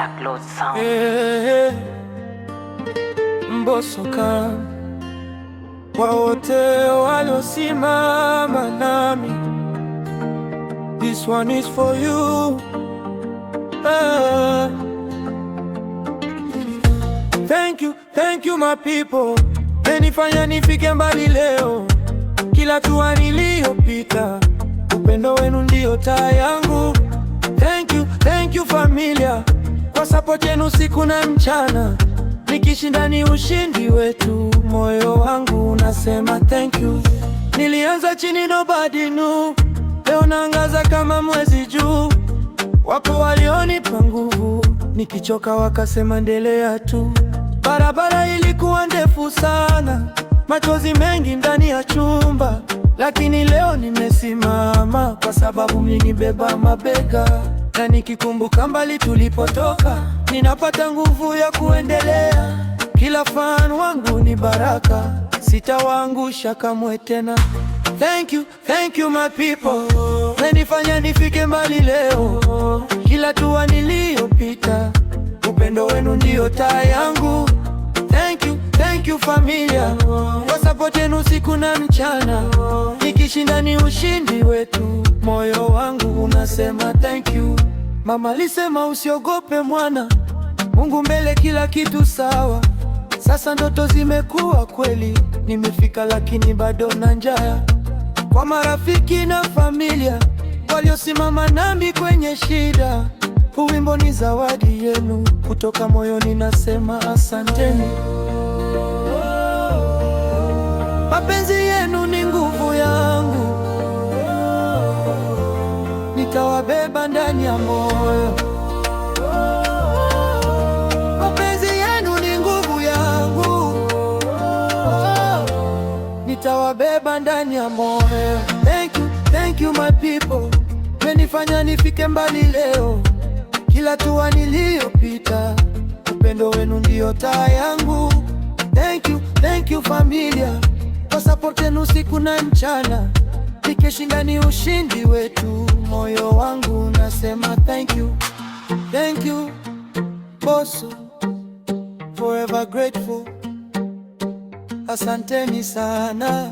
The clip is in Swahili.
Dark Lord Sound. Mbosso Khan, kwa wote waliosimama nami, this one is for you. Thank you my people, menifanya nifike mbali leo. Kila hatua niliyopita, upendo wenu ndio taa yangu. Thank you familia, kwa support yenu siku na mchana. Nikishinda ni ushindi wetu, moyo wangu unasema thank you. Nilianza chini, nobody knew, leo naangaza kama mwezi juu. Wapo walionipa nguvu, nikichoka wakasema endelea tu. Barabara ilikuwa ndefu sana, machozi mengi ndani ya chumba, lakini leo nimesimama kwa sababu mlinibeba mabega. Na nikikumbuka mbali tulipotoka, ninapata nguvu ya kuendelea. Kila fan wangu ni baraka, sitawaangusha kamwe tena. Thank you my people, menifanya nifike mbali leo. Kila hatua niliyopita, upendo wenu ndio taa yangu. Thank you familia, kwa support yenu siku na mchana. Nikishinda ni ushindi wetu, moyo wangu unasema thank you. Mama alisema usiogope mwana, Mungu mbele, kila kitu sawa. Sasa ndoto zimekuwa kweli, nimefika lakini bado na njaa. Kwa marafiki na familia waliosimama nami kwenye shida, huu wimbo ni zawadi yenu, kutoka moyoni nasema asanteni. Mapenzi yenu ni nguvu yangu, nitawabeba ndani ya moyo. Mapenzi yenu ni nguvu yangu, nitawabeba ndani ya moyo. Thank you my people, menifanya nifike mbali leo. Kila hatua niliyopita, upendo wenu ndio taa yangu. Thank you familia, kwa support yenu siku na mchana. Nikishinda ni ushindi wetu, moyo wangu unasema thank you Mbosso, forever grateful. Asanteni sana.